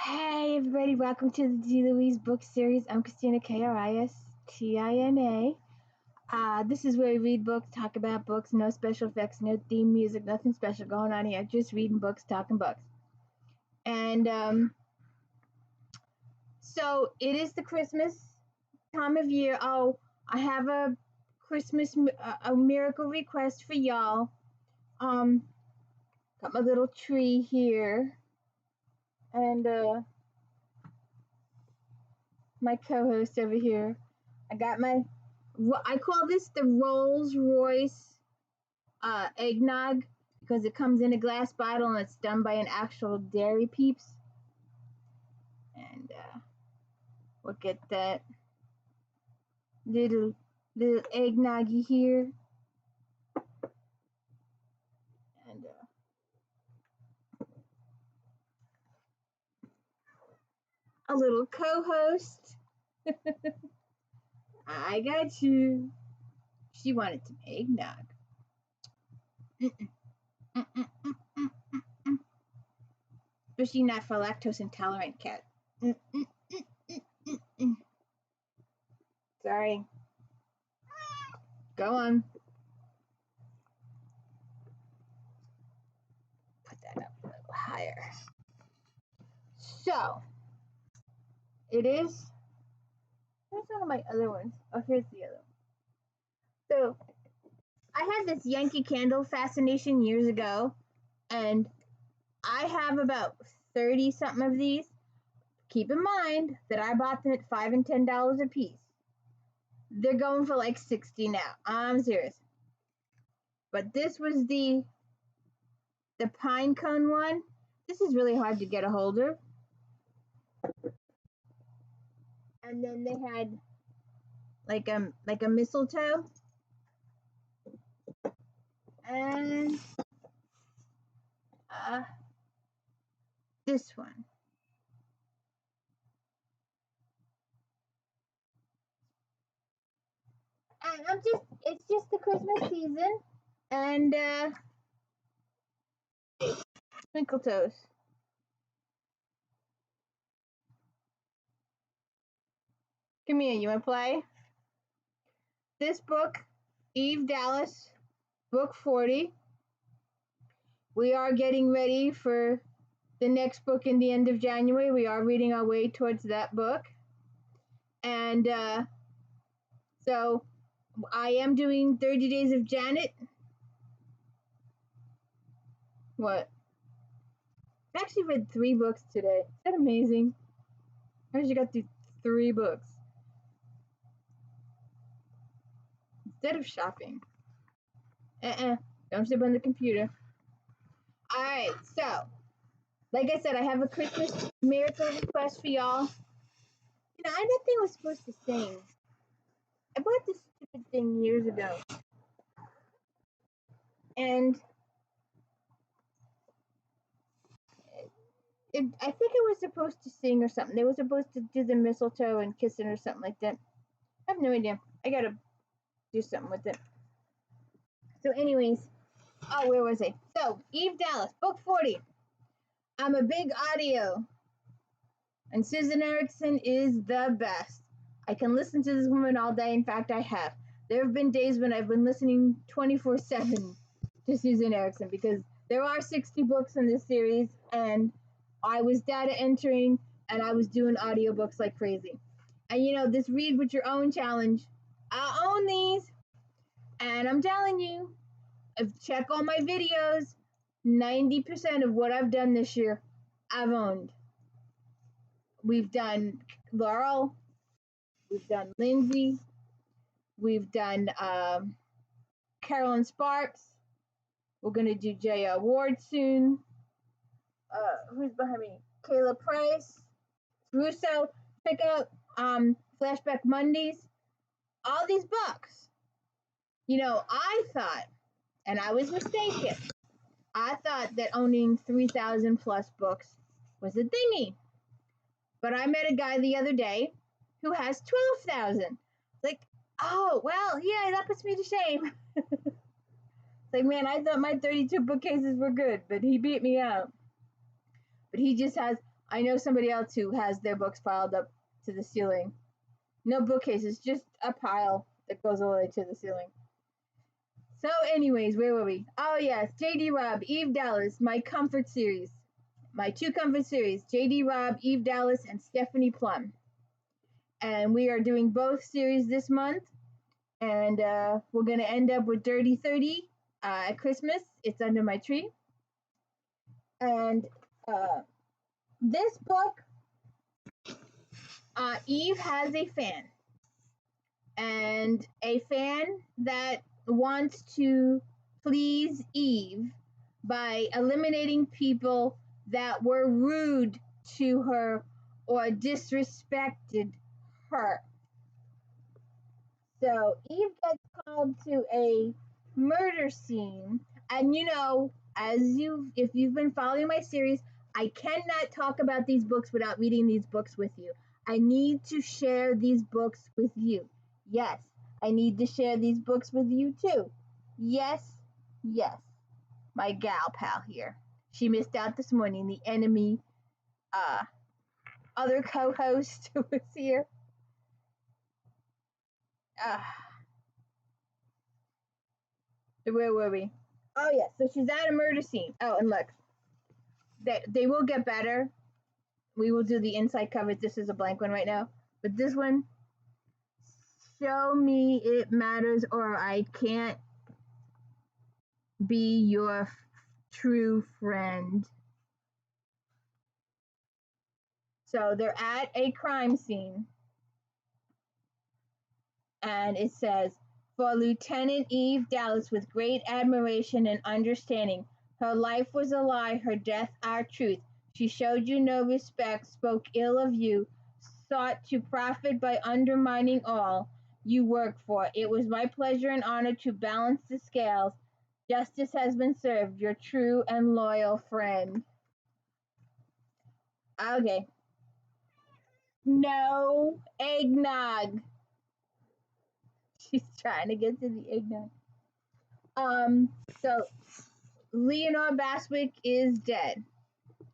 Hey everybody, welcome to the D. Louise book series. I'm Christina, Kristina. This is where we read books, talk about books, no special effects, no theme music, nothing special going on here. Just reading books, talking books. And so it is the Christmas time of year. Oh, I have a Christmas a miracle request for y'all. Got my little tree here, and my co-host over here. I got I call this the Rolls Royce eggnog because it comes in a glass bottle and it's done by an actual Dairy Peeps. And look at that little eggnoggy here. And a little co-host. I got you. She wanted some eggnog. Especially not for lactose intolerant cat. Sorry. Go on. Put that up a little higher. So, it is. Where's one of my other ones? Oh, here's the other one. So, I had this Yankee Candle fascination years ago, and I have about 30 something of these. Keep in mind that I bought them at $5 and $10 a piece. They're going for like 60 now. I'm serious. But this was the pine cone one. This is really hard to get a hold of. And then they had like a mistletoe. And this one. And it's just the Christmas season, and twinkle toes. Come here, you wanna play? This book, Eve Dallas, book 40. We are getting ready for the next book in the end of January. We are reading our way towards that book. And so I am doing 30 Days of Janet. What? I actually read 3 books today. Is that amazing? I actually got through 3 books instead of shopping. Don't sit on the computer. All right, so like I said, I have a Christmas miracle request for y'all. You know, that thing was supposed to sing. I bought this stupid thing years ago, and I think it was supposed to sing or something. They were supposed to do the mistletoe and kissing or something like that. I have no idea. I gotta do something with it. So anyways, oh, where was I? So, Eve Dallas, book 40. I'm a big audio, and Susan Erickson is the best. I can listen to this woman all day. In fact, I have. There have been days when I've been listening 24/7 to Susan Erickson because there are 60 books in this series, and I was data entering, and I was doing audiobooks like crazy. And you know, this read with your own challenge, I own these. And I'm telling you, if check all my videos, 90% of what I've done this year, I've owned. We've done Laurel, we've done Lindsay, we've done Carolyn Sparks, we're going to do J.R. Ward soon. Who's behind me? Kayla Price, Russo. Check out Flashback Mondays. All these books. You know, I thought, and I was mistaken, I thought that owning 3,000 plus books was a thingy. But I met a guy the other day who has 12,000. Like, oh, well, yeah, that puts me to shame. Like, man, I thought my 32 bookcases were good, but he beat me out. But he just has I know somebody else who has their books piled up to the ceiling. No bookcases, just a pile that goes all the way to the ceiling. So anyways, where were we? Oh yes, J.D. Robb, Eve Dallas, my comfort series. My 2 comfort series, J.D. Robb, Eve Dallas, and Stephanie Plum. And we are doing both series this month. And we're going to end up with Dirty 30 at Christmas. It's under my tree. And this book, Eve has a fan. And a fan that wants to please Eve by eliminating people that were rude to her or disrespected her. So Eve gets called to a murder scene, and you know, if you've been following my series, I cannot talk about these books without reading these books with you. I need to share these books with you. Yes, I need to share these books with you too. Yes, yes. My gal pal here. She missed out this morning. The enemy, other co-host who was here. Where were we? Oh yeah, so she's at a murder scene. Oh, and look, they will get better. We will do the inside covers. This is a blank one right now, but this one, show me it matters, or I can't be your true friend. So they're at a crime scene, and it says, for Lieutenant Eve Dallas, with great admiration and understanding, her life was a lie, her death our truth. She showed you no respect, spoke ill of you, sought to profit by undermining all you work for. It was my pleasure and honor to balance the scales. Justice has been served, your true and loyal friend. Okay. No eggnog. She's trying to get to the eggnog. So Leonore Baswick is dead.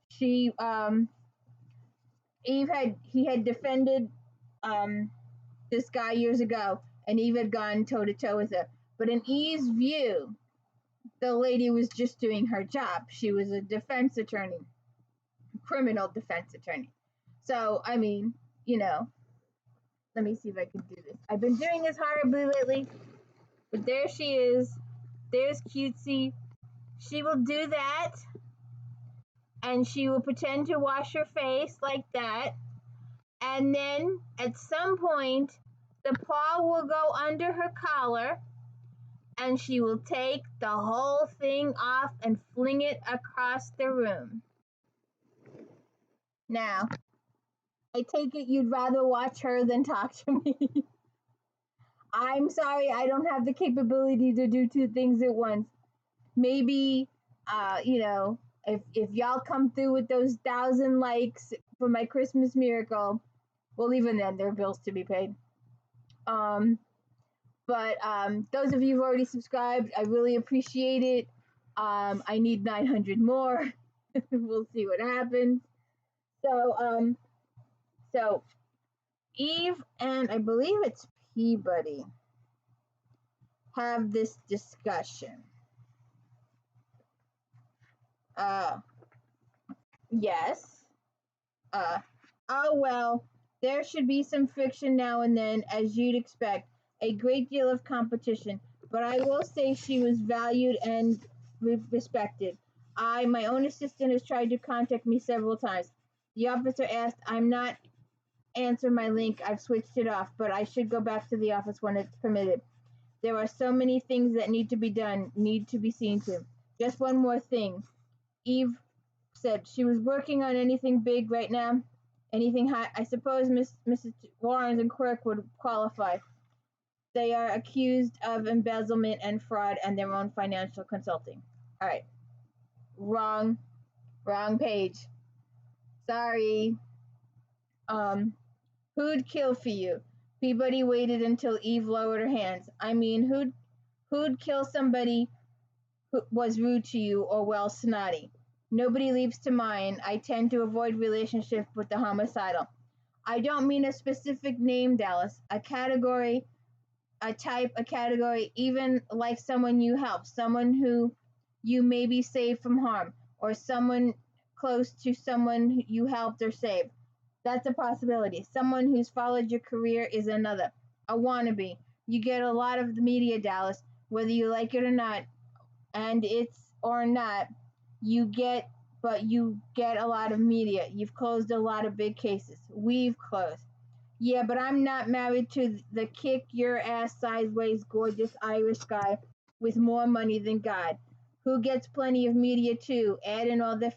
He had defended this guy years ago, and Eve had gone toe to toe with her. But in Eve's view, the lady was just doing her job. She was a defense attorney, criminal defense attorney. So I mean, you know, let me see if I can do this. I've been doing this horribly lately, but there she is. There's cutesy. She will do that, and she will pretend to wash her face like that, and then at some point the paw will go under her collar, and she will take the whole thing off and fling it across the room. Now, I take it you'd rather watch her than talk to me. I'm sorry, I don't have the capability to do 2 things at once. Maybe, you know, if y'all come through with those 1,000 likes for my Christmas miracle, well, even then, there are bills to be paid. But those of you who've already subscribed, I really appreciate it. I need 900 more. We'll see what happens. So Eve and I believe it's Peabody have this discussion. Yes. Oh well, there should be some friction now and then, as you'd expect. A great deal of competition, but I will say she was valued and respected. My own assistant has tried to contact me several times. The officer asked, I'm not answer my link. I've switched it off, but I should go back to the office when it's permitted. There are so many things that need to be done, need to be seen to. Just one more thing. Eve said she was working on anything big right now. Anything high. I suppose Mrs. Warrens and Quirk would qualify. They are accused of embezzlement and fraud and their own financial consulting. All right. Wrong page. Sorry. Who'd kill for you? Peabody waited until Eve lowered her hands. I mean, who'd kill somebody who was rude to you or well snotty? Nobody leaps to mind. I tend to avoid relationships with the homicidal. I don't mean a specific name, Dallas. A category, a type, a category, even like someone you help, someone who you maybe saved from harm, or someone close to someone you helped or saved. That's a possibility. Someone who's followed your career is another. A wannabe. You get a lot of the media, Dallas, whether you like it or not, and it's or not, you get, but you get a lot of media. You've closed a lot of big cases. We've closed. Yeah, but I'm not married to the kick your ass sideways gorgeous Irish guy with more money than God, who gets plenty of media too. Add in all the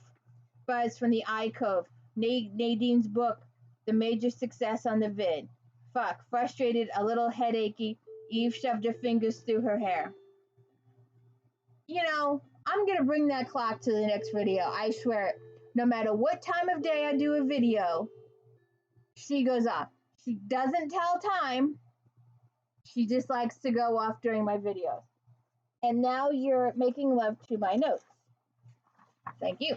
buzz from the iCove, Nadine's book, the major success on the vid. Fuck, frustrated, a little headachy, Eve shoved her fingers through her hair. You know, I'm gonna bring that clock to the next video, I swear it. No matter what time of day I do a video, she goes off. She doesn't tell time. She just likes to go off during my videos. And now you're making love to my notes. Thank you.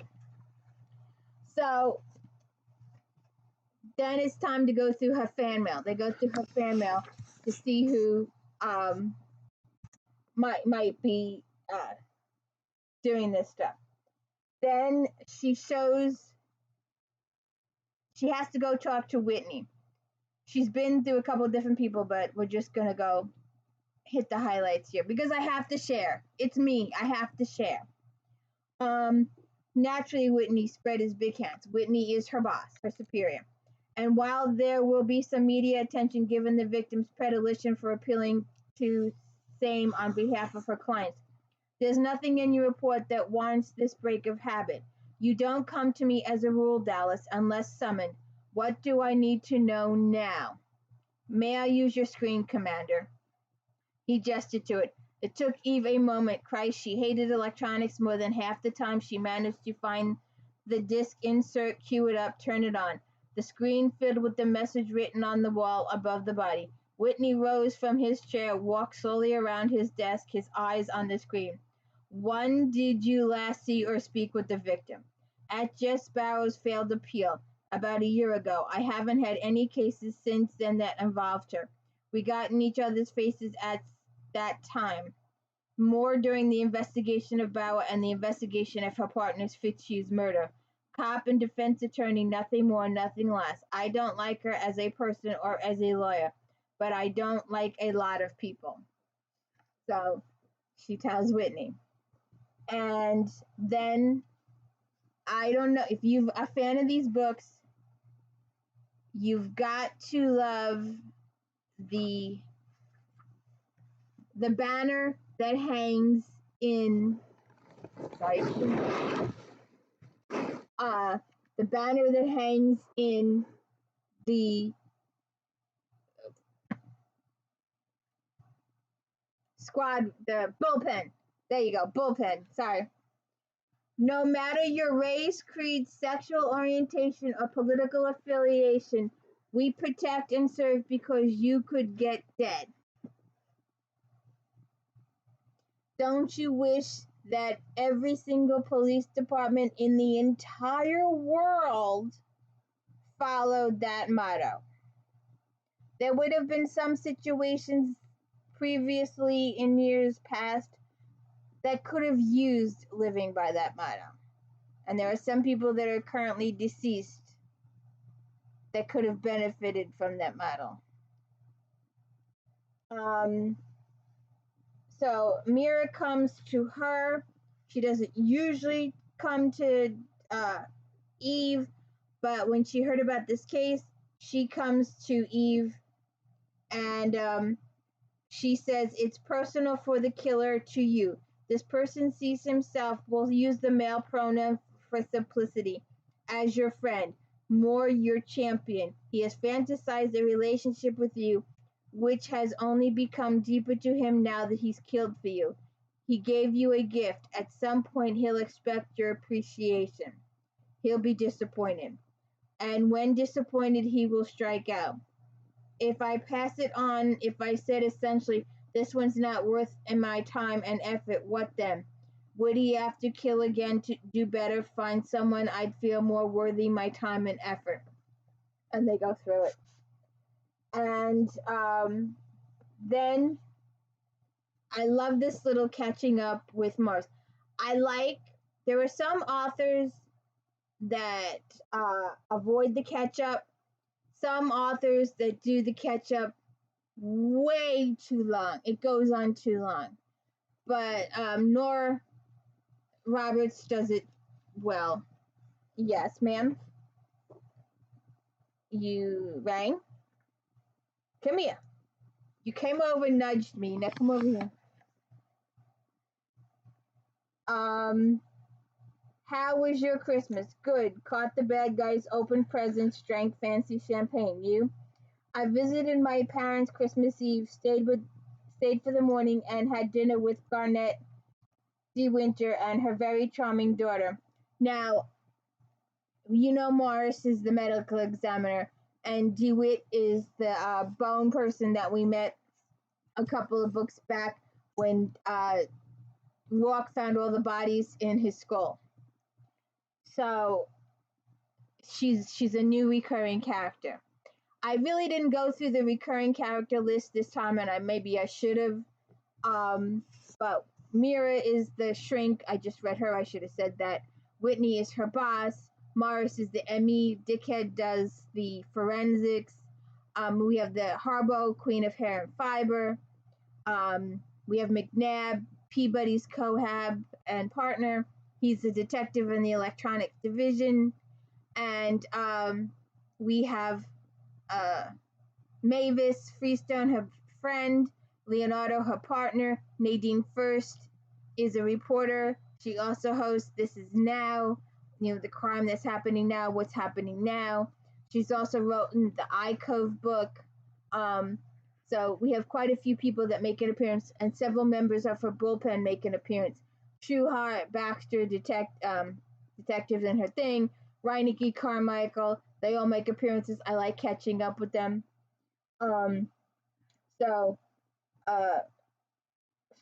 So then it's time to go through her fan mail. They go through her fan mail to see who might be doing this stuff. Then she has to go talk to Whitney. She's been through a couple of different people, but we're just gonna go hit the highlights here because I have to share. It's me. I have to share. Naturally, Whitney spread his big hands. Whitney is her boss, her superior. And while there will be some media attention given the victim's predilection for appealing to same on behalf of her clients, there's nothing in your report that warrants this break of habit. You don't come to me as a rule, Dallas, unless summoned. What do I need to know now? May I use your screen, Commander? He gestured to it. It took Eve a moment. Christ, she hated electronics more than half the time she managed to find the disk insert, cue it up, turn it on. The screen filled with the message written on the wall above the body. Whitney rose from his chair, walked slowly around his desk, his eyes on the screen. When did you last see or speak with the victim? At Jess Sparrow's failed appeal, about a year ago. I haven't had any cases since then that involved her. We got in each other's faces at that time. More during the investigation of Bauer and the investigation of her partner's Fitzhugh's murder. Cop and defense attorney, nothing more, nothing less. I don't like her as a person or as a lawyer, but I don't like a lot of people. So she tells Whitney. And then, I don't know, if you're a fan of these books, you've got to love the banner that hangs in, the banner that hangs in the squad, the bullpen. There you go, bullpen, sorry. No matter your race, creed, sexual orientation, or political affiliation, we protect and serve because you could get dead. Don't you wish that every single police department in the entire world followed that motto? There would have been some situations previously in years past that could have used living by that motto. And there are some people that are currently deceased that could have benefited from that motto. So MIRA comes to her. She doesn't usually come to Eve, but when she heard about this case, she comes to Eve and she says, it's personal for the killer to you. This person sees himself, will use the male pronoun for simplicity, as your friend, more your champion. He has fantasized a relationship with you, which has only become deeper to him now that he's killed for you. He gave you a gift. At some point, he'll expect your appreciation. He'll be disappointed. And when disappointed, he will strike out. If I pass it on, if I said essentially, this one's not worth my time and effort, what then? Would he have to kill again to do better? Find someone I'd feel more worthy my time and effort. And they go through it. And then I love this little catching up with Mars. There are some authors that avoid the catch up, some authors that do the catch up way too long. It goes on too long. But Nora Roberts does it well. Yes, ma'am. You rang? Come here. You came over and nudged me. Now come over here. How was your Christmas? Good. Caught the bad guys, opened presents, drank fancy champagne. You? I visited my parents Christmas Eve, stayed for the morning, and had dinner with Garnett De Winter and her very charming daughter. Now, you know Morris is the medical examiner, and DeWitt is the bone person that we met a couple of books back when Rourke found all the bodies in his skull. So she's a new recurring character. I really didn't go through the recurring character list this time, and maybe I should have. But Mira is the shrink. I just read her. I should have said that. Whitney is her boss. Morris is the ME. Dickhead does the forensics. We have the Harbo, Queen of Hair and Fiber. We have McNabb, Peabody's cohab and partner. He's a detective in the electronics division. And we have Mavis, Freestone, her friend. Leonardo, her partner. Nadine First is a reporter. She also hosts This Is Now, the crime that's happening now, what's happening now. She's also written the iCove book. So we have quite a few people that make an appearance, and several members of her bullpen make an appearance. Trueheart, Baxter, detectives in her thing. Reineke, Carmichael, they all make appearances. I like catching up with them.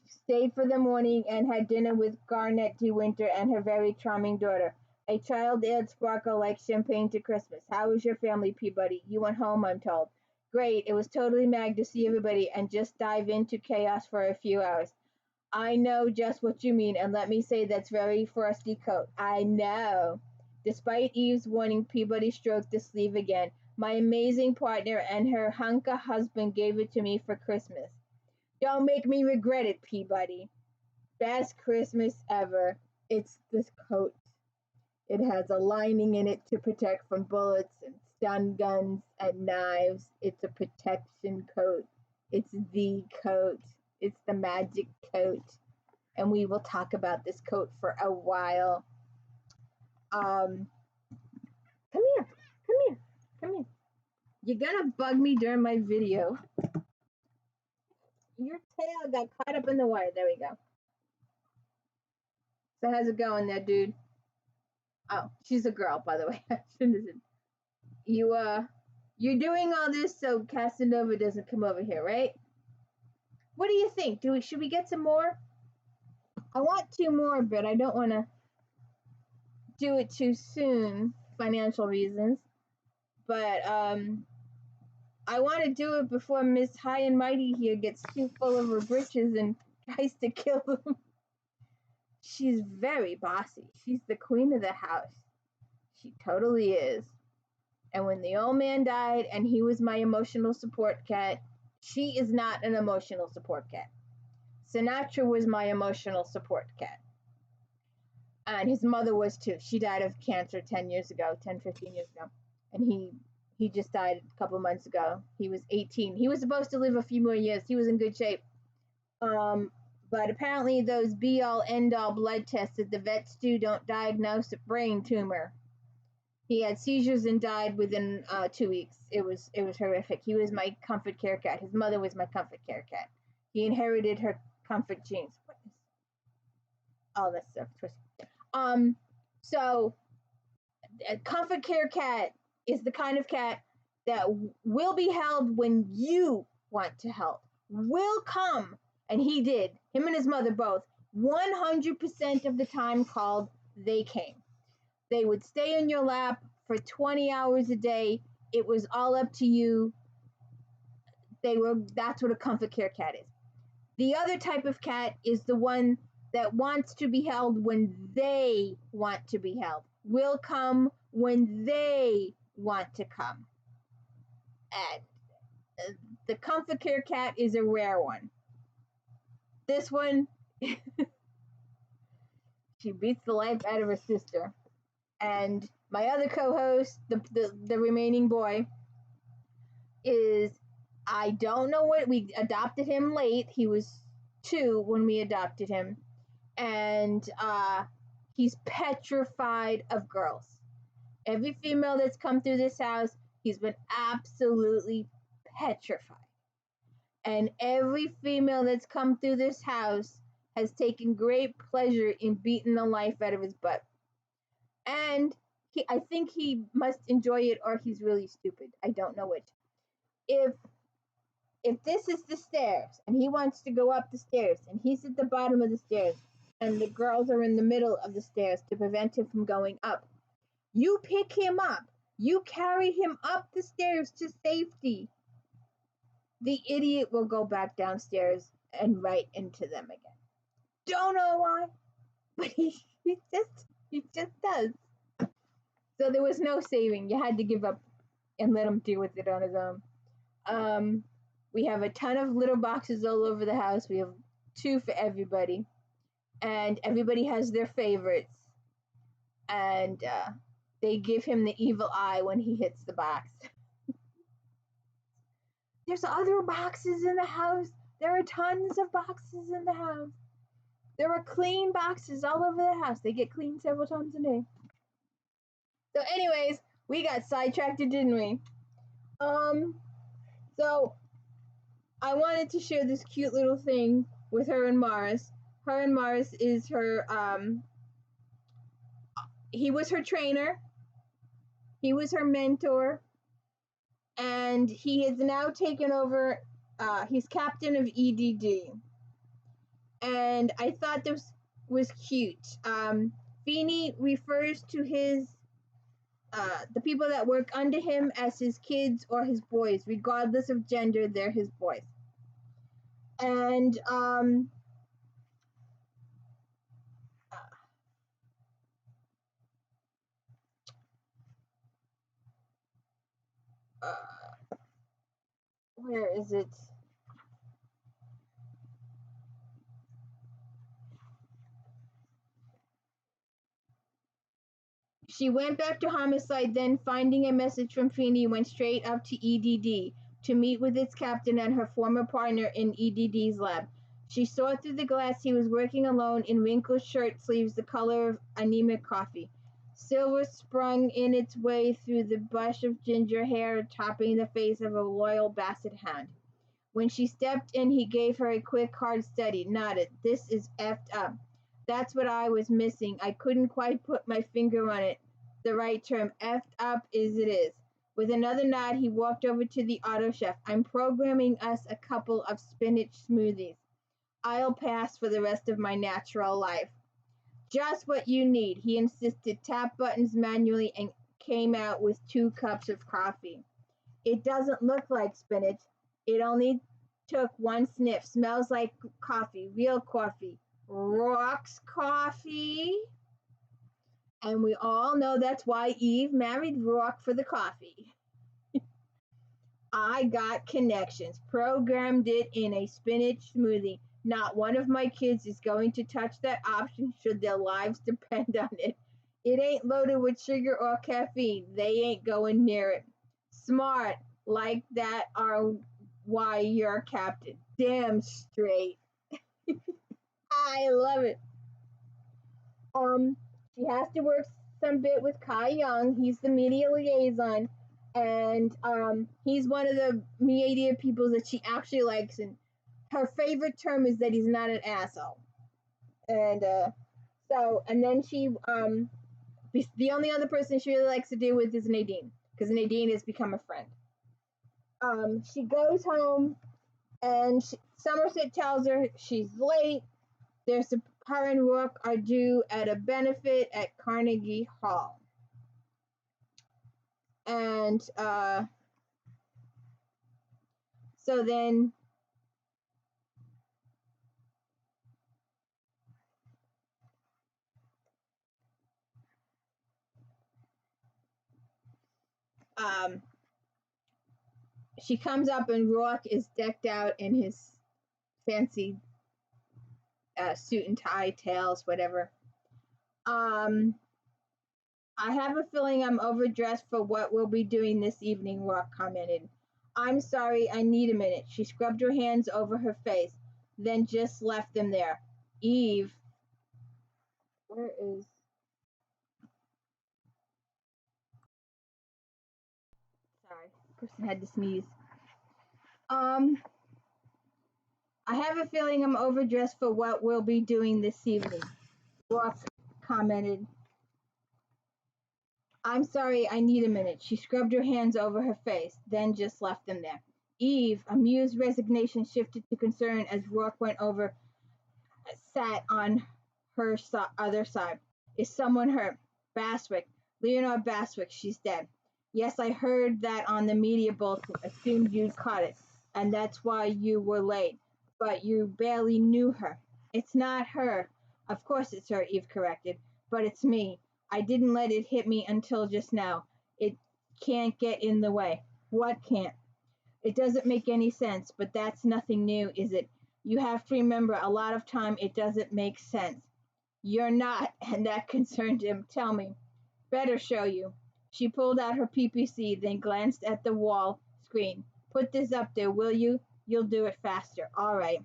Stayed for the morning and had dinner with Garnett De Winter and her very charming daughter. A child adds sparkle like champagne to Christmas. How was your family, Peabody? You went home, I'm told. Great. It was totally mag to see everybody and just dive into chaos for a few hours. I know just what you mean, and let me say that's very frosty coat. I know. Despite Eve's warning, Peabody stroked the sleeve again. My amazing partner and her hunka husband gave it to me for Christmas. Don't make me regret it, Peabody. Best Christmas ever. It's this coat. It has a lining in it to protect from bullets and stun guns and knives. It's a protection coat. It's the coat. It's the magic coat. And we will talk about this coat for a while. Come here. You're gonna bug me during my video. Your tail got caught up in the wire. There we go. So how's it going there, dude? Oh, she's a girl, by the way. You're doing all this so Casanova doesn't come over here, right? What do you think? Should we get some more? I want 2 more, but I don't want to do it too soon, financial reasons. But I want to do it before Miss High and Mighty here gets too full of her britches and tries to kill them. She's very bossy. She's the queen of the house. She totally is. And when the old man died and he was my emotional support cat, she is not an emotional support cat. Sinatra was my emotional support cat. And his mother was too. She died of cancer 15 years ago. And he just died a couple months ago. He was 18. He was supposed to live a few more years. He was in good shape. But apparently those be-all, end-all blood tests that the vets do don't diagnose a brain tumor. He had seizures and died within 2 weeks. It was horrific. He was my comfort care cat. His mother was my comfort care cat. He inherited her comfort genes. What is all that stuff? So a comfort care cat is the kind of cat that will be held when you want to help. Will come, and he did. Him and his mother both 100% of the time called, they came. They would stay in your lap for 20 hours a day. It was all up to you. That's what a comfort care cat is. The other type of cat is the one that wants to be held when they want to be held. Will come when they want to come. And the comfort care cat is a rare one. This one, she beats the life out of her sister. And my other co-host, the remaining boy, is, I don't know what, we adopted him late. He was 2 when we adopted him. And he's petrified of girls. Every female that's come through this house, he's been absolutely petrified. And every female that's come through this house has taken great pleasure in beating the life out of his butt. And I think he must enjoy it, or he's really stupid. I don't know which. If this is the stairs and he wants to go up the stairs and he's at the bottom of the stairs and the girls are in the middle of the stairs to prevent him from going up, you pick him up. You carry him up the stairs to safety. The idiot will go back downstairs and right into them again. Don't know why, but he just does. So there was no saving. You had to give up and let him deal with it on his own. We have a ton of litter boxes all over the house. We have 2 for everybody. And everybody has their favorites. And they give him the evil eye when he hits the box. There's other boxes in the house. There are tons of boxes in the house. There are clean boxes all over the house. They get cleaned several times a day. So anyways, we got sidetracked, didn't we? So I wanted to share this cute little thing with her and Morris. Her and Morris is her, he was her trainer. He was her mentor. And he has now taken over, he's captain of EDD. And I thought this was cute. Feeney refers to his, the people that work under him as his kids or his boys. Regardless of gender, they're his boys. And where is it? She went back to homicide, then finding a message from Feeney, went straight up to EDD to meet with its captain and her former partner in EDD's lab. She saw through the glass he was working alone in wrinkled shirt sleeves the color of anemic coffee. Silver sprung in its way through the bush of ginger hair topping the face of a loyal basset hound. When she stepped in, he gave her a quick, hard study, nodded. This is effed up. That's what I was missing. I couldn't quite put my finger on it. The right term. Effed up is it is. With another nod, he walked over to the auto chef. I'm programming us a couple of spinach smoothies. I'll pass for the rest of my natural life. Just what you need, he insisted, tapped buttons manually and came out with 2 cups of coffee. It doesn't look like spinach. It only took 1 sniff. Smells like coffee, real coffee. ROARKE's coffee. And we all know that's why Eve married ROARKE for the coffee. I got connections. Programmed it in a spinach smoothie. Not one of my kids is going to touch that option should their lives depend on it. It ain't loaded with sugar or caffeine. They ain't going near it. Smart. Like that are why you're captain. Damn straight. I love it. She has to work some bit with Kai Young. He's the media liaison, and he's one of the media people that she actually likes. And her favorite term is that he's not an asshole. And then she the only other person she really likes to deal with is Nadine, because Nadine has become a friend. She goes home, and Somerset tells her she's late. They're her and Rourke are due at a benefit at Carnegie Hall. And so then she comes up and Rourke is decked out in his fancy suit and tie, tails, whatever. I have a feeling I'm overdressed for what we'll be doing this evening, Rourke commented. I'm sorry, I need a minute. She scrubbed her hands over her face, then just left them there. Eve, where is... Sorry, person had to sneeze. I have a feeling I'm overdressed for what we'll be doing this evening, Rourke commented. I'm sorry, I need a minute. She scrubbed her hands over her face, then just left them there. Eve, amused resignation shifted to concern as Rourke went over, sat on her other side. Is someone hurt? Bastwick. Leonard Bastwick, she's dead. Yes, I heard that on the media bulletin. Assumed you'd caught it, and that's why you were late. But you barely knew her. It's not her. Of course it's her, Eve corrected. But it's me. I didn't let it hit me until just now. It can't get in the way. What can't? It doesn't make any sense, but that's nothing new, is it? You have to remember a lot of time it doesn't make sense. You're not, and that concerned him. Tell me. Better show you. She pulled out her PPC, then glanced at the wall screen. Put this up there, will you? You'll do it faster. All right.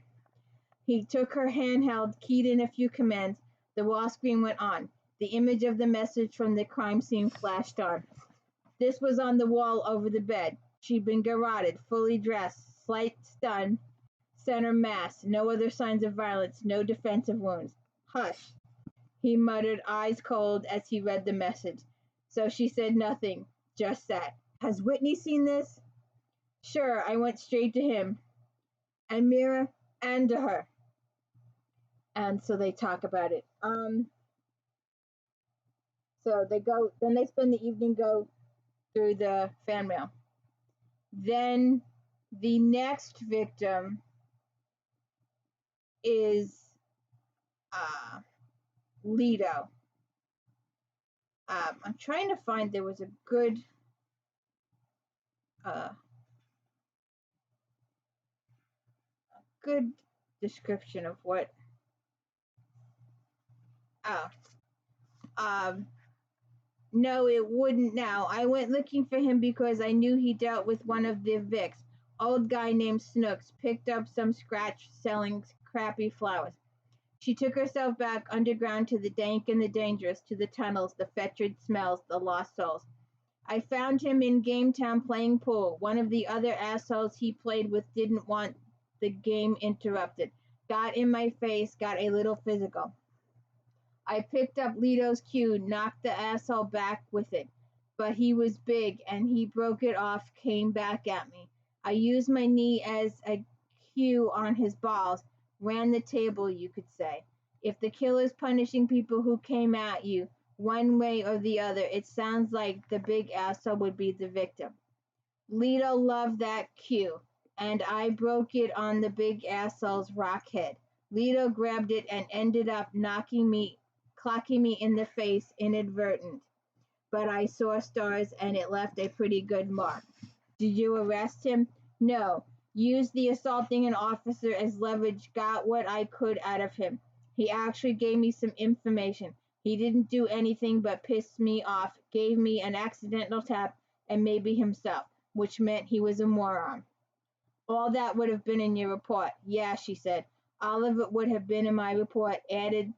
He took her handheld, keyed in a few commands. The wall screen went on. The image of the message from the crime scene flashed on. This was on the wall over the bed. She'd been garroted, fully dressed, slight stun, center mass, no other signs of violence, no defensive wounds. Hush, he muttered, eyes cold as he read the message. So she said nothing, just sat. Has Whitney seen this? Sure, I went straight to him. And MIRA, and to her. And so they talk about it. So they go, then they spend the evening go through the fan mail. Then the next victim is Lido. I'm trying to find, there was a good description of what. No, it wouldn't now. I went looking for him because I knew he dealt with one of the Vics. Old guy named Snooks. Picked up some scratch selling crappy flowers. She took herself back underground to the dank and the dangerous, to the tunnels, the fetid smells, the lost souls. I found him in Game Town playing pool. One of the other assholes he played with didn't want the game interrupted. Got in my face, got a little physical. I picked up Lido's cue, knocked the asshole back with it. But he was big, and he broke it off, came back at me. I used my knee as a cue on his balls, ran the table, you could say. If the killer's punishing people who came at you, one way or the other, it sounds like the big asshole would be the victim. Lido loved that cue, and I broke it on the big asshole's rock head. Lido grabbed it and ended up clocking me in the face inadvertent. But I saw stars and it left a pretty good mark. Did you arrest him? No. Used the assaulting an officer as leverage, got what I could out of him. He actually gave me some information. He didn't do anything but piss me off, gave me an accidental tap, and maybe himself, which meant he was a moron. All that would have been in your report. Yeah, she said. All of it would have been in my report, added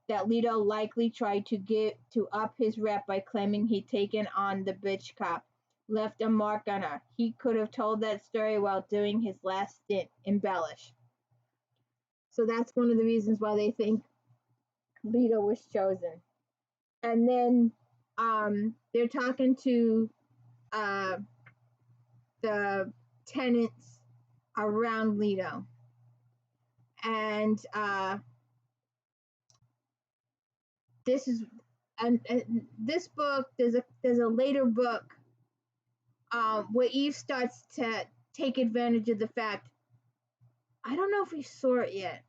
that Lido likely tried to up his rep by claiming he'd taken on the bitch cop, left a mark on her. He could have told that story while doing his last stint, embellish. So that's one of the reasons why they think Lido was chosen. And then they're talking to the tenants around Lido. And this is, and this book, there's a later book where Eve starts to take advantage of the fact. I don't know if we saw it yet.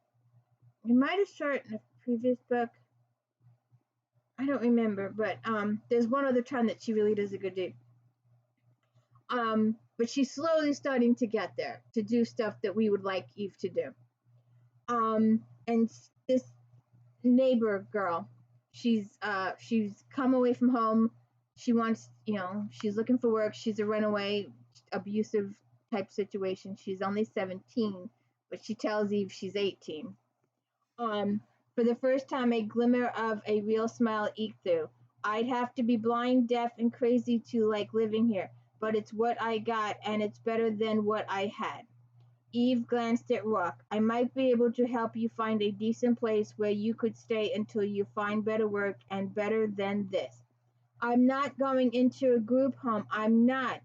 We might have saw it in a previous book. I don't remember, but there's one other time that she really does a good deed. But she's slowly starting to get there, to do stuff that we would like Eve to do. And this neighbor girl, she's come away from home. She wants, she's looking for work. She's a runaway, abusive type situation. She's only 17, but she tells Eve she's 18. For the first time, a glimmer of a real smile eked through. I'd have to be blind, deaf, and crazy to like living here, but it's what I got, and it's better than what I had. Eve glanced at ROARKE. I might be able to help you find a decent place where you could stay until you find better work and better than this. I'm not going into a group home. I'm not.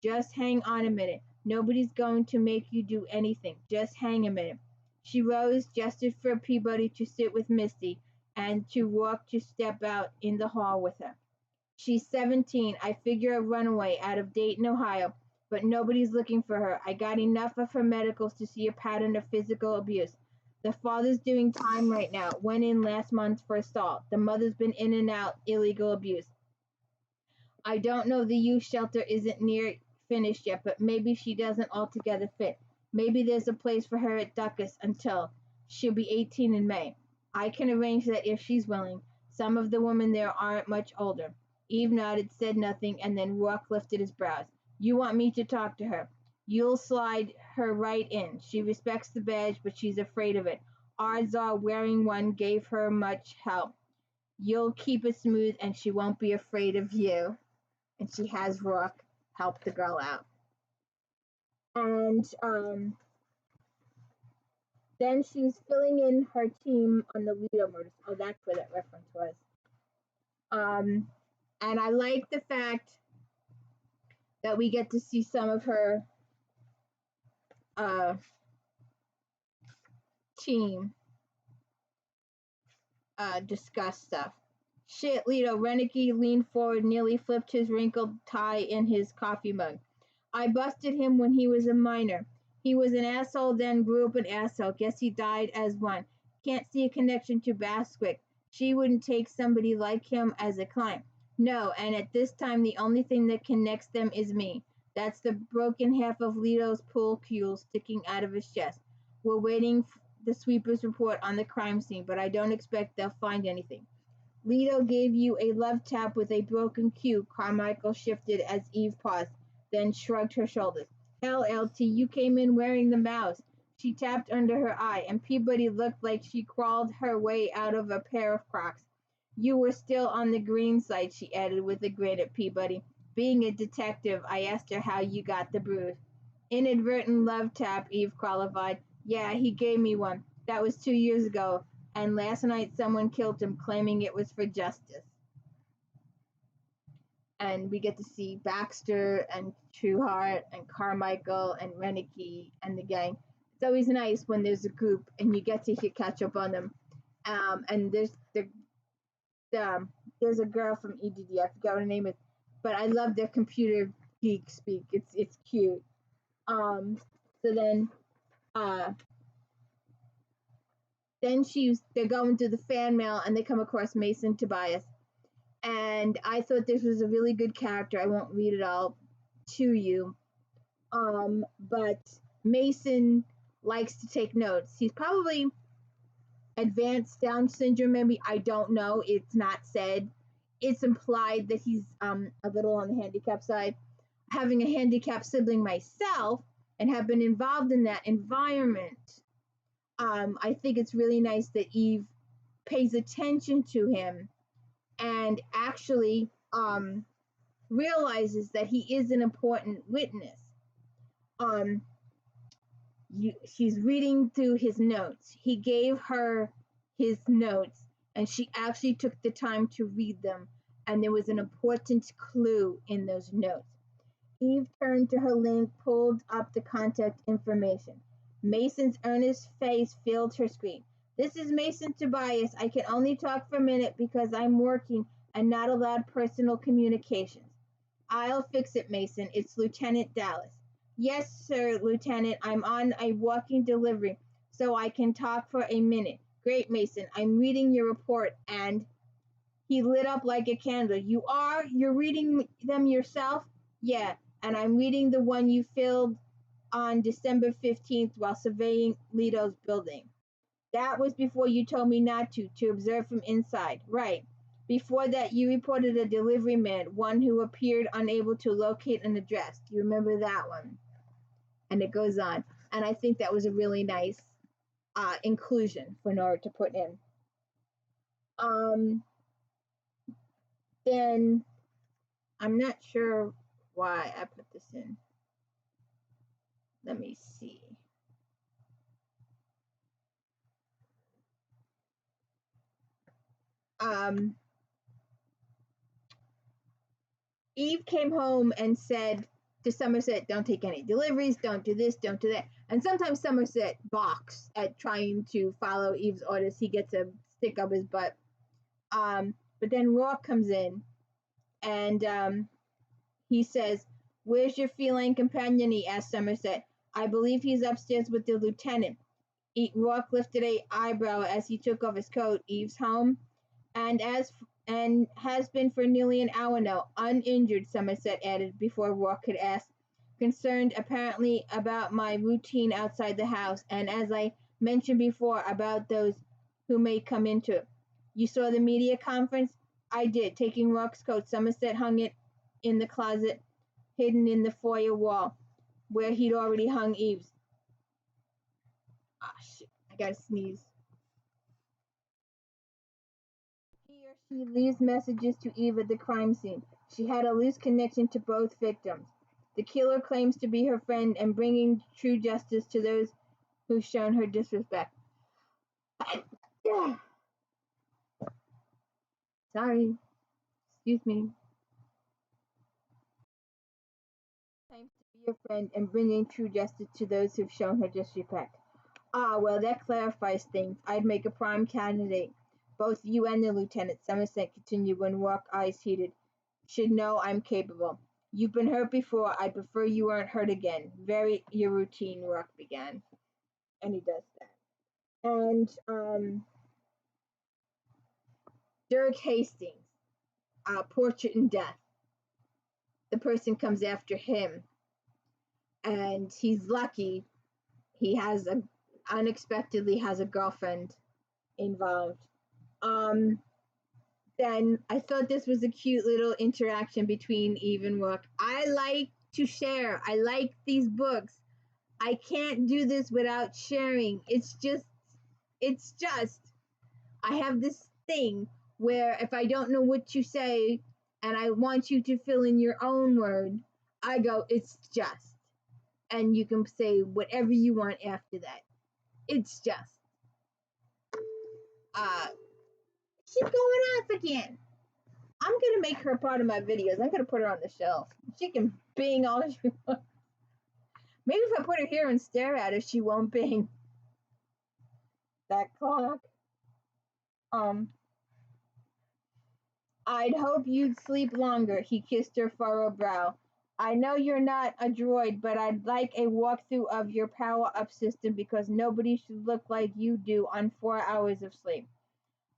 Just hang on a minute. Nobody's going to make you do anything. Just hang a minute. She rose, gestured for Peabody to sit with Misty, and to ROARKE to step out in the hall with her. She's 17. I figure a runaway out of Dayton, Ohio, but nobody's looking for her. I got enough of her medicals to see a pattern of physical abuse. The father's doing time right now. Went in last month for assault. The mother's been in and out, illegal abuse. I don't know, the youth shelter isn't near finished yet, but maybe she doesn't altogether fit. Maybe there's a place for her at Duckus until she'll be 18 in May. I can arrange that if she's willing. Some of the women there aren't much older. Eve nodded, said nothing, and then ROARKE lifted his brows. You want me to talk to her? You'll slide her right in. She respects the badge, but she's afraid of it. Odds are wearing one gave her much help. You'll keep it smooth, and she won't be afraid of you. And she has ROARKE help the girl out. And then she's filling in her team on the Lido murders. Oh, that's where that reference was. And I like the fact that we get to see some of her team discuss stuff. Shit, Lido. Renicky leaned forward, nearly flipped his wrinkled tie in his coffee mug. I busted him when he was a minor. He was an asshole, then grew up an asshole. Guess he died as one. Can't see a connection to Basquiat. She wouldn't take somebody like him as a client. No, and at this time the only thing that connects them is me. That's the broken half of Lido's pool cue sticking out of his chest. We're waiting for the sweeper's report on the crime scene, but I don't expect they'll find anything. Lido gave you a love tap with a broken cue. Carmichael shifted as Eve paused, then shrugged her shoulders. Hell, LT, you came in wearing the mouse. She tapped under her eye, and Peabody looked like she crawled her way out of a pair of Crocs. You were still on the green side, she added with a grin at Peabody. Being a detective, I asked her how you got the bruise. Inadvertent love tap, Eve qualified. Yeah, he gave me one. That was 2 years ago, and last night someone killed him, claiming it was for justice. And we get to see Baxter and Trueheart and Carmichael and Renicky and the gang. It's always nice when there's a group and you get to catch up on them. And there's a girl from EDD, I forgot what her name is, but I love their computer geek speak. It's cute. So then they're going through the fan mail and they come across Mason Tobias. And I thought this was a really good character. I won't read it all to you. But Mason likes to take notes. He's probably advanced Down syndrome, maybe. I don't know. It's not said. It's implied that he's a little on the handicap side. Having a handicapped sibling myself and have been involved in that environment, I think it's really nice that Eve pays attention to him and actually realizes that he is an important witness. She's reading through his notes. He gave her his notes, and she actually took the time to read them, and there was an important clue in those notes. Eve turned to her link, pulled up the contact information. Mason's earnest face filled her screen. This is Mason Tobias. I can only talk for a minute because I'm working and not allowed personal communications. I'll fix it, Mason. It's Lieutenant Dallas. Yes, sir, Lieutenant. I'm on a walking delivery, so I can talk for a minute. Great, Mason. I'm reading your report, and he lit up like a candle. You are? You're reading them yourself? Yeah, and I'm reading the one you filled on December 15th while surveying Lito's building. That was before you told me not to observe from inside. Right. Before that, you reported a delivery man, one who appeared unable to locate an address. Do you remember that one? And it goes on. And I think that was a really nice inclusion for Nora to put in. Then I'm not sure why I put this in. Let me see. Eve came home and said to Somerset, don't take any deliveries, don't do this, don't do that. And sometimes Somerset balks at trying to follow Eve's orders. He gets a stick up his butt. But then ROARKE comes in and he says, where's your feline companion? He asked Somerset. I believe he's upstairs with the lieutenant. ROARKE lifted an eyebrow as he took off his coat. Eve's home? And has been for nearly an hour now, uninjured, Somerset added before ROARKE could ask, concerned apparently about my routine outside the house, and as I mentioned before, about those who may come into it. You saw the media conference? I did. Taking ROARKE's coat, Somerset hung it in the closet, hidden in the foyer wall, where he'd already hung Eve's. Ah, shit. I gotta sneeze. He or she leaves messages to Eve at the crime scene. She had a loose connection to both victims. The killer claims to be her friend and bringing true justice to those who've shown her disrespect. Sorry. Excuse me. Claims to be your friend and bringing true justice to those who've shown her disrespect. Ah, well, that clarifies things. I'd make a prime candidate. Both you and the lieutenant, Somerset continued when ROARKE eyes heated, should know I'm capable. You've been hurt before. I prefer you weren't hurt again. Very your routine, ROARKE began. And he does that. And Dirk Hastings, Portrait in Death. The person comes after him. And he's lucky. He has unexpectedly has a girlfriend involved. Then I thought this was a cute little interaction between Eve and ROARKE. I like to share. I like these books. I can't do this without sharing. It's just, I have this thing where if I don't know what to say and I want you to fill in your own word, I go, it's just. And you can say whatever you want after that. It's just. She's going off again. I'm going to make her part of my videos. I'm going to put her on the shelf. She can bing all she wants. Maybe if I put her here and stare at her, she won't bing. That clock. I'd hope you'd sleep longer. He kissed her furrowed brow. I know you're not a droid, but I'd like a walkthrough of your power-up system because nobody should look like you do on 4 hours of sleep.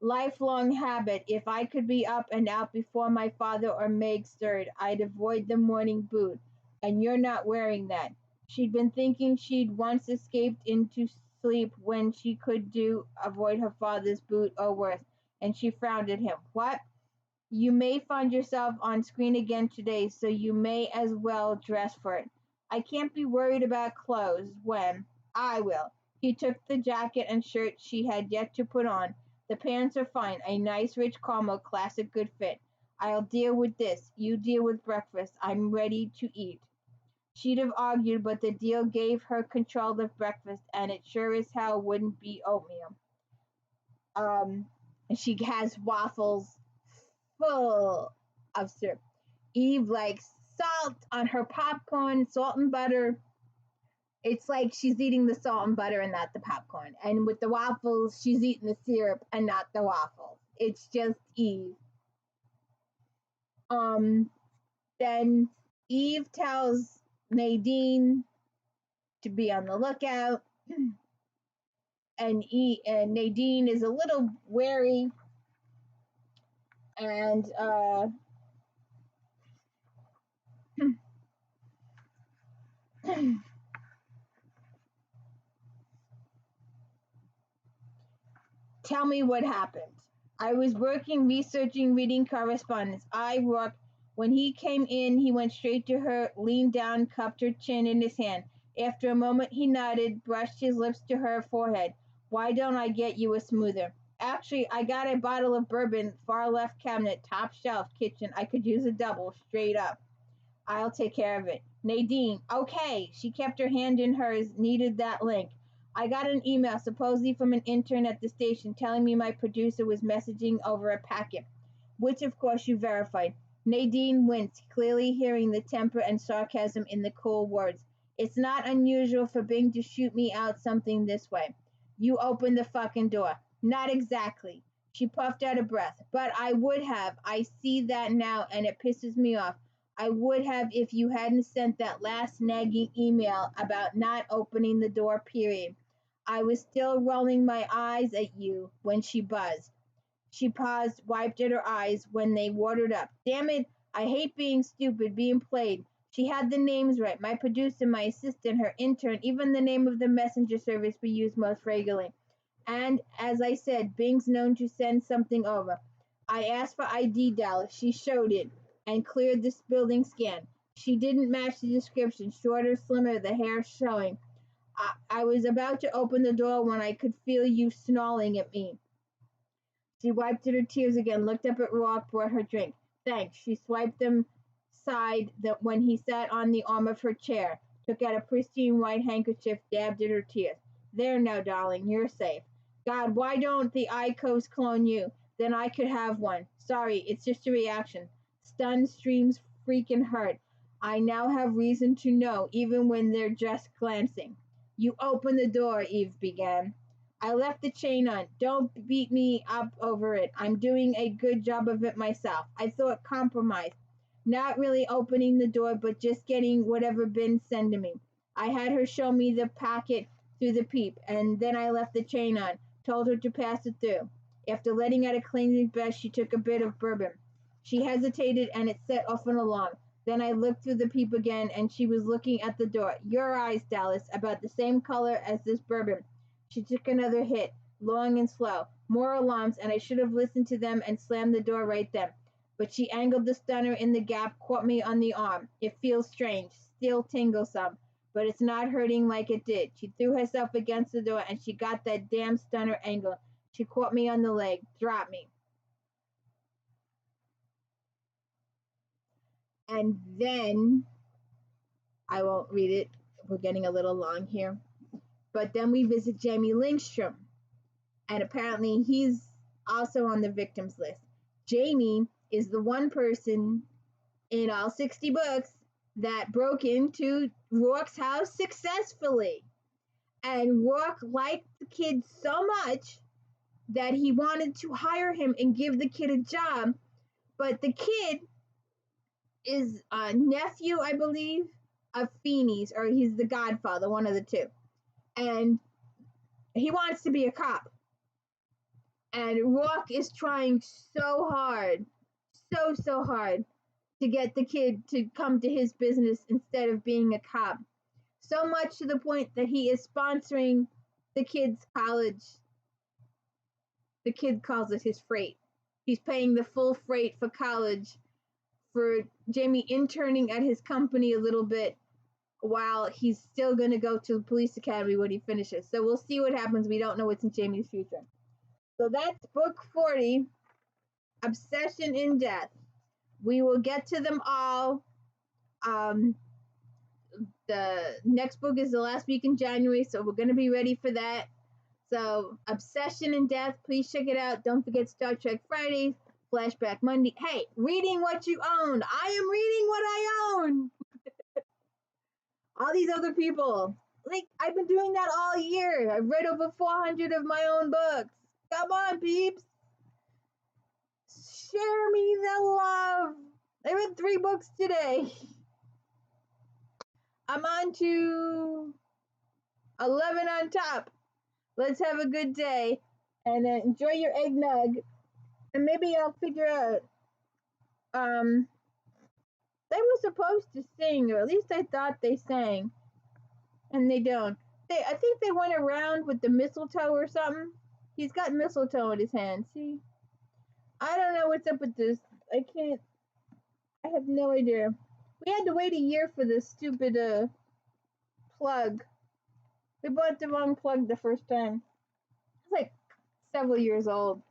Lifelong habit. If I could be up and out before my father or Meg stirred, I'd avoid the morning boot. And you're not wearing that. She'd been thinking she'd once escaped into sleep when she could avoid her father's boot or worse, and she frowned at him. What? You may find yourself on screen again today, so you may as well dress for it. I can't be worried about clothes when I will. He took the jacket and shirt she had yet to put on. The pants are fine, a nice rich caramel, classic good fit. I'll deal with this. You deal with breakfast. I'm ready to eat. She'd have argued, but the deal gave her control of breakfast, and it sure as hell wouldn't be oatmeal. And she has waffles full of syrup. Eve likes salt on her popcorn, salt and butter. It's like she's eating the salt and butter and not the popcorn. And with the waffles, she's eating the syrup and not the waffles. It's just Eve. Then Eve tells Nadine to be on the lookout, and Nadine is a little wary, and tell me what happened. I was working, researching, reading correspondence. ROARKE. When he came in, he went straight to her, leaned down, cupped her chin in his hand. After a moment, he nodded, brushed his lips to her forehead. Why don't I get you a smoother? Actually, I got a bottle of bourbon, far left cabinet, top shelf, kitchen. I could use a double, straight up. I'll take care of it. Nadine, okay. She kept her hand in hers, needed that link. I got an email, supposedly from an intern at the station, telling me my producer was messaging over a packet, which of course you verified. Nadine winced, clearly hearing the temper and sarcasm in the cool words. It's not unusual for Bing to shoot me out something this way. You opened the fucking door. Not exactly. She puffed out a breath. But I would have. I see that now, and it pisses me off. I would have if you hadn't sent that last nagging email about not opening the door, period. I was still rolling my eyes at you when she buzzed. She paused, wiped at her eyes when they watered up. Damn it, I hate being stupid, being played. She had the names right. My producer, my assistant, her intern, even the name of the messenger service we use most regularly. And, as I said, Bing's known to send something over. I asked for ID, Dallas. She showed it and cleared this building scan. She didn't match the description. Shorter, slimmer, the hair showing. I was about to open the door when I could feel you snarling at me. She wiped at her tears again, looked up at ROARKE, brought her drink. Thanks. She swiped them aside when he sat on the arm of her chair, took out a pristine white handkerchief, dabbed at her tears. There now, darling, you're safe. God, why don't the Icos clone you? Then I could have one. Sorry, it's just a reaction. Stunned streams freaking hurt. I now have reason to know, even when they're just glancing. You open the door, Eve began. I left the chain on. Don't beat me up over it. I'm doing a good job of it myself. I thought compromise. Not really opening the door, but just getting whatever been sending me. I had her show me the packet through the peep, and then I left the chain on. Told her to pass it through. After letting out a cleaning breath, she took a bit of bourbon. She hesitated, and it set off an alarm. Then I looked through the peep again, and she was looking at the door. Your eyes, Dallas, about the same color as this bourbon. She took another hit, long and slow. More alarms, and I should have listened to them and slammed the door right then. But she angled the stunner in the gap, caught me on the arm. It feels strange, still tingles some, but it's not hurting like it did. She threw herself against the door, and she got that damn stunner angle. She caught me on the leg, dropped me. And then, I won't read it. We're getting a little long here. But then we visit Jamie LINGSTROM. And apparently he's also on the victims list. Jamie is the one person in all 60 books that broke into ROARKE's house successfully. And ROARKE liked the kid so much that he wanted to hire him and give the kid a job. But the kid is a nephew, I believe, of Feeney's, or he's the godfather, one of the two. And he wants to be a cop. And ROARKE is trying so hard, so hard, to get the kid to come to his business instead of being a cop. So much to the point that he is sponsoring the kid's college. The kid calls it his freight. He's paying the full freight for college for Jamie interning at his company a little bit while he's still going to go to the police academy when he finishes. So we'll see what happens. We don't know what's in Jamie's future. So that's book 40, Obsession in Death. We will get to them all. The next book is the last week in January, so we're going to be ready for that. So, Obsession in Death, please check it out. Don't forget Star Trek Fridays, Flashback Monday. Hey, reading what you own. I am reading what I own. All these other people, Like, I've been doing that all year. I've read over 400 of my own books. Come on, peeps. Share me the love. I read 3 books today. I'm on to 11 on top. Let's have a good day and enjoy your eggnog. And maybe I'll figure out. They were supposed to sing, or at least I thought they sang, and they don't. I think they went around with the mistletoe or something. He's got mistletoe in his hand. See, I don't know what's up with this. I have no idea. We had to wait a year for this stupid plug. We bought the wrong plug the first time. It's like several years old.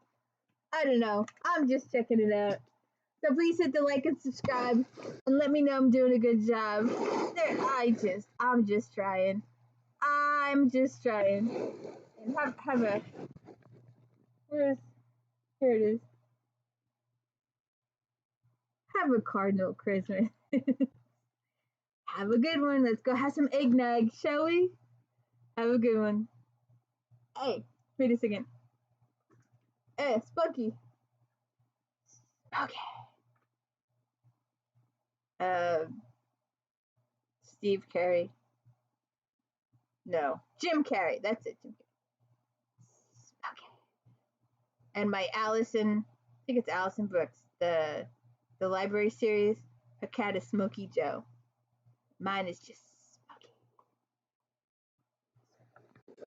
I don't know. I'm just checking it out. So please hit the like and subscribe and let me know I'm doing a good job. I'm just trying. I'm just trying. And have a, here it is. Have a cardinal Christmas. Have a good one. Let's go have some eggnog, shall we? Have a good one. Hey, wait a second. Hey, Spunky. Okay. Steve Carey. No, Jim Carrey. That's it, Jim Carrey. Okay. And my Allison, I think it's Allison Brooks, the library series. Her cat is Smokey Joe. Mine is just Smokey.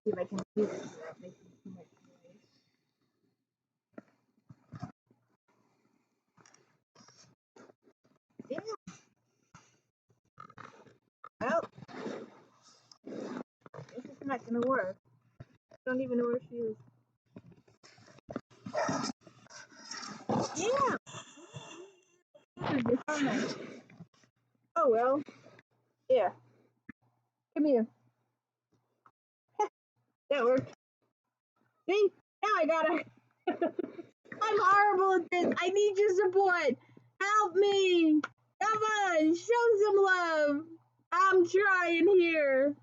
See if I can do this without making too much noise. Yeah. Well, this is not gonna work. I don't even know where she is. Yeah. Oh well. Yeah. Come here. That worked. See? Now I got her. I'm horrible at this. I need your support. Help me. Come on. Show some love. I'm trying here.